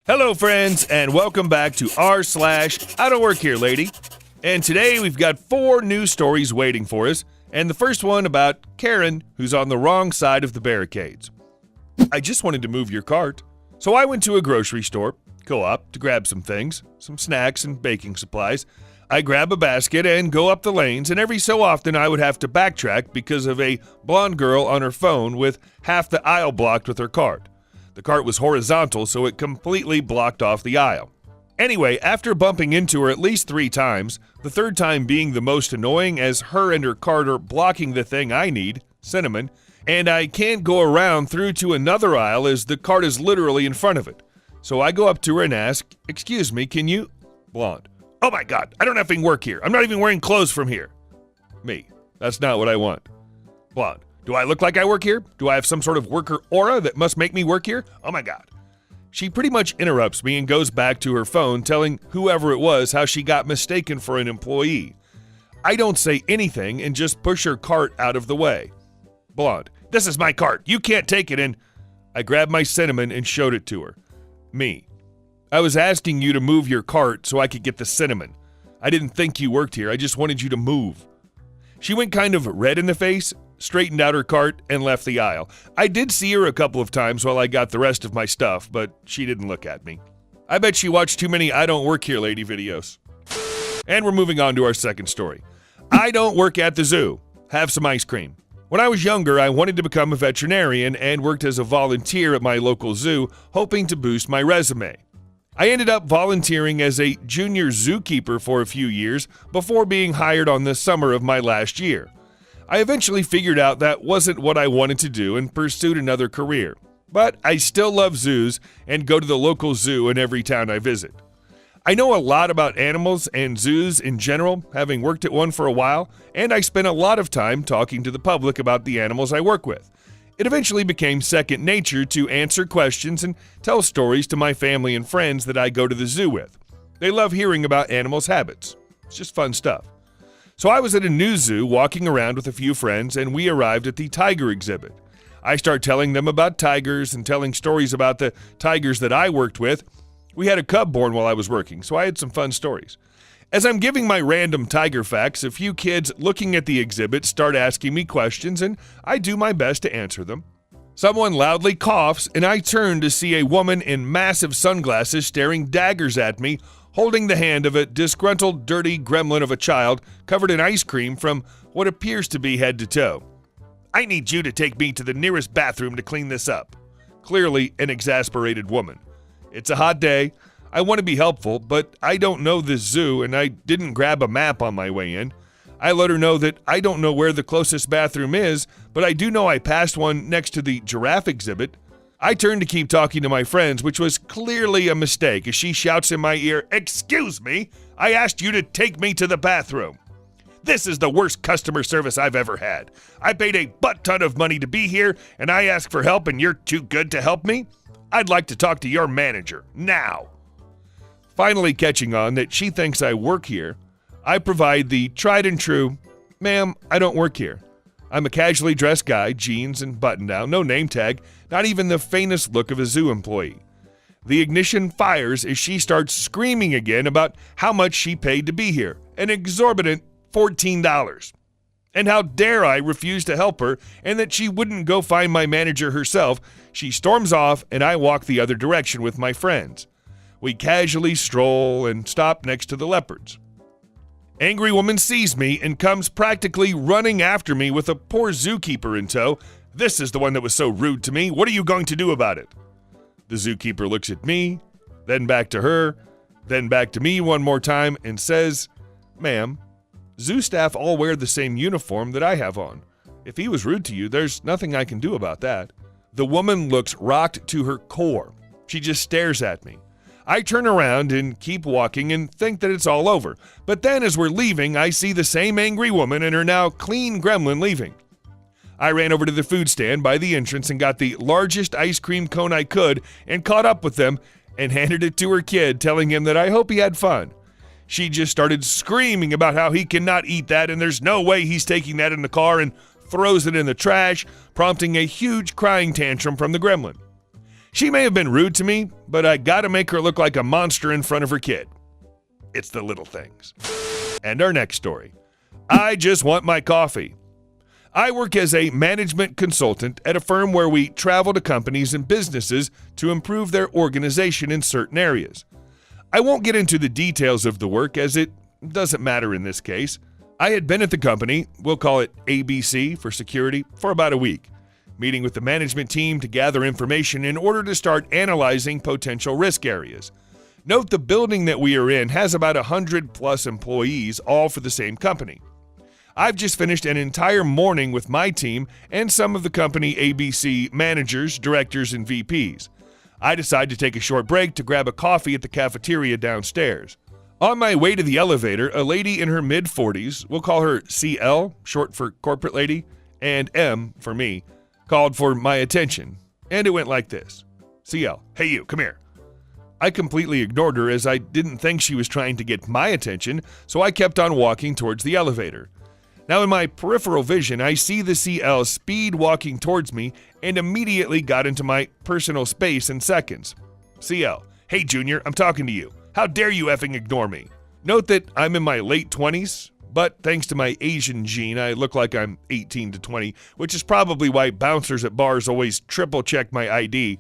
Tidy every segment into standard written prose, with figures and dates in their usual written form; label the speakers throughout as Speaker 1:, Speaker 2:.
Speaker 1: Hello, friends, and welcome back to r/IDontWorkHereLady. And today we've got 4 news stories waiting for us, and the first one about Karen, who's on the wrong side of the barricades. I just wanted to move your cart. So I went to a grocery store, Co-op, to grab some things, some snacks and baking supplies. I grab a basket and go up the lanes, and every so often I would have to backtrack because of a blonde girl on her phone with half the aisle blocked with her cart. The cart was horizontal, so it completely blocked off the aisle. Anyway, after bumping into her at least 3 times, the third time being the most annoying as her and her cart are blocking the thing I need, cinnamon, and I can't go around through to another aisle as the cart is literally in front of it. So I go up to her and ask, "Excuse me, can you?" Blonde. "Oh my God, I don't effing work here. I'm not even wearing clothes from here." Me. "That's not what I want." Blonde. "Do I look like I work here? Do I have some sort of worker aura that must make me work here? Oh my God." She pretty much interrupts me and goes back to her phone telling whoever it was how she got mistaken for an employee. I don't say anything and just push her cart out of the way. Blonde. "This is my cart. You can't take it," and I grabbed my cinnamon and showed it to her. Me. "I was asking you to move your cart so I could get the cinnamon. I didn't think you worked here. I just wanted you to move." She went kind of red in the face, straightened out her cart, and left the aisle. I did see her a couple of times while I got the rest of my stuff, but she didn't look at me. I bet she watched too many I Don't Work Here Lady videos. And we're moving on to our second story. I don't work at the zoo. Have some ice cream. When I was younger, I wanted to become a veterinarian and worked as a volunteer at my local zoo, hoping to boost my resume. I ended up volunteering as a junior zookeeper for a few years before being hired on the summer of my last year. I eventually figured out that wasn't what I wanted to do and pursued another career. But I still love zoos and go to the local zoo in every town I visit. I know a lot about animals and zoos in general, having worked at one for a while, and I spent a lot of time talking to the public about the animals I work with. It eventually became second nature to answer questions and tell stories to my family and friends that I go to the zoo with. They love hearing about animals' habits. It's just fun stuff. So I was at a new zoo walking around with a few friends, and we arrived at the tiger exhibit. I start telling them about tigers and telling stories about the tigers that I worked with. We had a cub born while I was working, so I had some fun stories. As I'm giving my random tiger facts, a few kids looking at the exhibit start asking me questions, and I do my best to answer them. Someone loudly coughs, and I turn to see a woman in massive sunglasses staring daggers at me, holding the hand of a disgruntled, dirty gremlin of a child covered in ice cream from what appears to be head to toe. "I need you to take me to the nearest bathroom to clean this up." Clearly an exasperated woman. It's a hot day. I want to be helpful, but I don't know this zoo and I didn't grab a map on my way in. I let her know that I don't know where the closest bathroom is, but I do know I passed one next to the giraffe exhibit. I turned to keep talking to my friends, which was clearly a mistake, as she shouts in my ear, "Excuse me, I asked you to take me to the bathroom. This is the worst customer service I've ever had. I paid a butt-ton of money to be here, and I ask for help, and you're too good to help me? I'd like to talk to your manager, now." Finally catching on that she thinks I work here, I provide the tried and true, "Ma'am, I don't work here. I'm a casually dressed guy, jeans and button-down, no name tag, not even the faintest look of a zoo employee." The ignition fires as she starts screaming again about how much she paid to be here, an exorbitant $14. And how dare I refuse to help her and that she wouldn't go find my manager herself. She storms off and I walk the other direction with my friends. We casually stroll and stop next to the leopards. Angry woman sees me and comes practically running after me with a poor zookeeper in tow. "This is the one that was so rude to me. What are you going to do about it?" The zookeeper looks at me, then back to her, then back to me one more time and says, "Ma'am, zoo staff all wear the same uniform that I have on. If he was rude to you, there's nothing I can do about that." The woman looks rocked to her core. She just stares at me. I turn around and keep walking and think that it's all over. But then as we're leaving, I see the same angry woman and her now clean gremlin leaving. I ran over to the food stand by the entrance and got the largest ice cream cone I could and caught up with them and handed it to her kid, telling him that I hope he had fun. She just started screaming about how he cannot eat that and there's no way he's taking that in the car, and throws it in the trash, prompting a huge crying tantrum from the gremlin. She may have been rude to me, but I gotta make her look like a monster in front of her kid. It's the little things. And our next story. I just want my coffee. I work as a management consultant at a firm where we travel to companies and businesses to improve their organization in certain areas. I won't get into the details of the work as it doesn't matter in this case. I had been at the company, we'll call it ABC for security, for about a week, meeting with the management team to gather information in order to start analyzing potential risk areas. Note the building that we are in has about 100 plus employees, all for the same company. I've just finished an entire morning with my team and some of the company ABC managers, directors, and VPs. I decide to take a short break to grab a coffee at the cafeteria downstairs. On my way to the elevator, a lady in her mid-40s, we'll call her CL, short for corporate lady, and M for me, called for my attention, and it went like this. CL, hey you, come here. I completely ignored her as I didn't think she was trying to get my attention, so I kept on walking towards the elevator. Now in my peripheral vision, I see the CL speed walking towards me and immediately got into my personal space in seconds. CL, hey Junior, I'm talking to you. How dare you effing ignore me? Note that I'm in my late 20s, but thanks to my Asian gene, I look like I'm 18 to 20, which is probably why bouncers at bars always triple check my ID.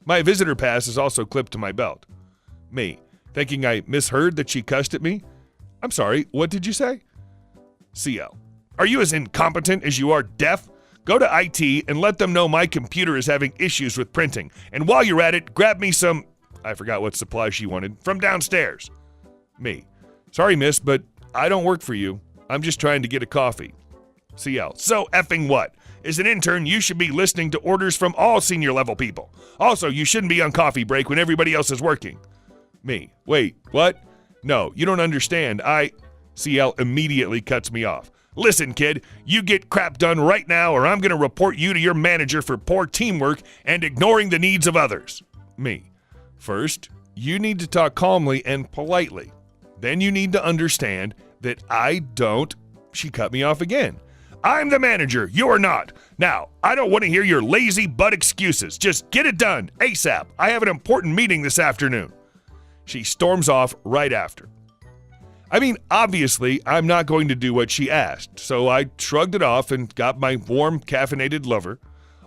Speaker 1: My visitor pass is also clipped to my belt. Me, thinking I misheard that she cussed at me? I'm sorry, what did you say? CL, are you as incompetent as you are deaf? Go to IT and let them know my computer is having issues with printing. And while you're at it, grab me some, I forgot what supply she wanted, from downstairs. Me, sorry miss, but I don't work for you. I'm just trying to get a coffee. CL, so effing what? As an intern, you should be listening to orders from all senior level people. Also, you shouldn't be on coffee break when everybody else is working. Me, wait, what? No, you don't understand. CL immediately cuts me off. Listen, kid, you get crap done right now or I'm going to report you to your manager for poor teamwork and ignoring the needs of others. Me, first, you need to talk calmly and politely. Then you need to understand that she cut me off again. I'm the manager, you're not. Now, I don't want to hear your lazy butt excuses. Just get it done, ASAP. I have an important meeting this afternoon. She storms off right after. I mean, obviously, I'm not going to do what she asked, so I shrugged it off and got my warm, caffeinated lover.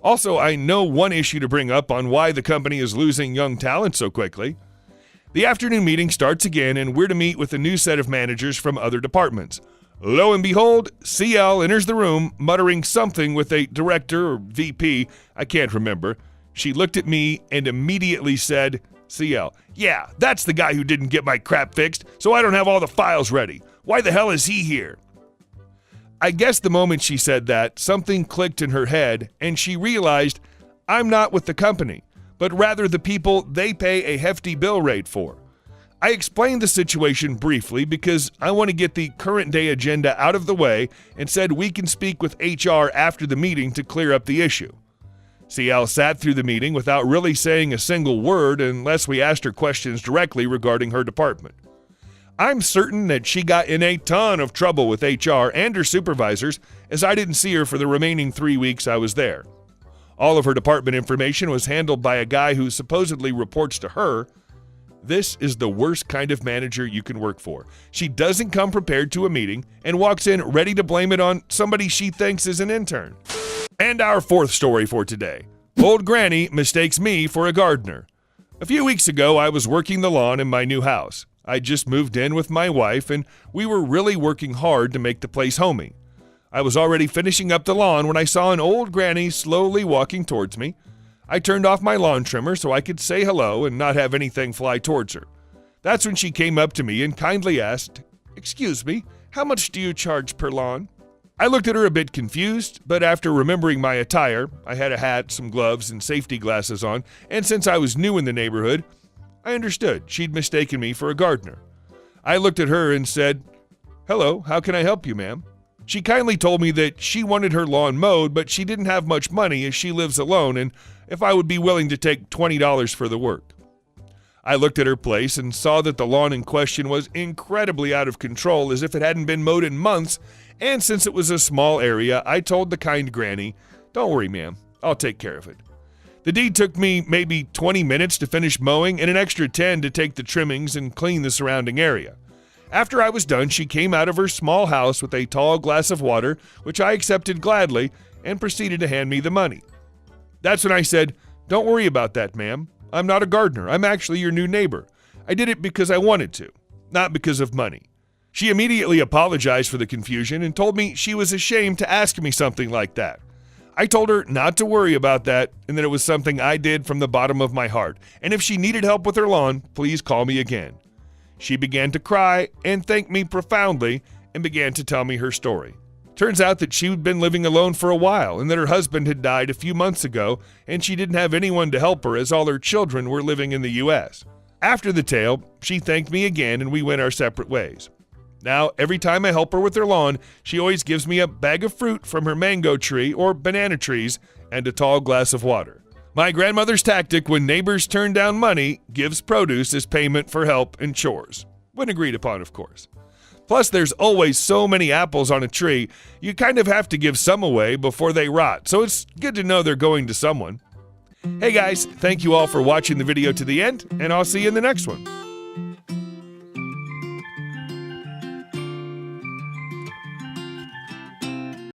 Speaker 1: Also, I know one issue to bring up on why the company is losing young talent so quickly. The afternoon meeting starts again, and we're to meet with a new set of managers from other departments. Lo and behold, CL enters the room, muttering something with a director or VP, I can't remember. She looked at me and immediately said, CL, yeah, that's the guy who didn't get my crap fixed, so I don't have all the files ready. Why the hell is he here? I guess the moment she said that, something clicked in her head, and she realized I'm not with the company, but rather the people they pay a hefty bill rate for. I explained the situation briefly because I want to get the current day agenda out of the way and said we can speak with HR after the meeting to clear up the issue. CL sat through the meeting without really saying a single word unless we asked her questions directly regarding her department. I'm certain that she got in a ton of trouble with HR and her supervisors as I didn't see her for the remaining 3 weeks I was there. All of her department information was handled by a guy who supposedly reports to her. This is the worst kind of manager you can work for. She doesn't come prepared to a meeting and walks in ready to blame it on somebody she thinks is an intern. And our fourth story for today. Old Granny mistakes me for a gardener. A few weeks ago, I was working the lawn in my new house. I just moved in with my wife, and we were really working hard to make the place homey. I was already finishing up the lawn when I saw an old granny slowly walking towards me. I turned off my lawn trimmer so I could say hello and not have anything fly towards her. That's when she came up to me and kindly asked, "Excuse me, how much do you charge per lawn?" I looked at her a bit confused, but after remembering my attire, I had a hat, some gloves, and safety glasses on, and since I was new in the neighborhood, I understood she'd mistaken me for a gardener. I looked at her and said, "Hello, how can I help you, ma'am?" She kindly told me that she wanted her lawn mowed, but she didn't have much money as she lives alone, and if I would be willing to take $20 for the work. I looked at her place and saw that the lawn in question was incredibly out of control as if it hadn't been mowed in months, and since it was a small area, I told the kind granny, "Don't worry, ma'am, I'll take care of it." The deed took me maybe 20 minutes to finish mowing and an extra 10 to take the trimmings and clean the surrounding area. After I was done, she came out of her small house with a tall glass of water, which I accepted gladly, and proceeded to hand me the money. That's when I said, "Don't worry about that, ma'am. I'm not a gardener. I'm actually your new neighbor. I did it because I wanted to, not because of money." She immediately apologized for the confusion and told me she was ashamed to ask me something like that. I told her not to worry about that and that it was something I did from the bottom of my heart, and if she needed help with her lawn, please call me again. She began to cry and thanked me profoundly and began to tell me her story. Turns out that she'd been living alone for a while and that her husband had died a few months ago and she didn't have anyone to help her as all her children were living in the U.S. After the tale, she thanked me again and we went our separate ways. Now, every time I help her with her lawn, she always gives me a bag of fruit from her mango tree or banana trees and a tall glass of water. My grandmother's tactic when neighbors turn down money gives produce as payment for help and chores. When agreed upon, of course. Plus, there's always so many apples on a tree, you kind of have to give some away before they rot, so it's good to know they're going to someone. Hey guys, thank you all for watching the video to the end, and I'll see you in the next one.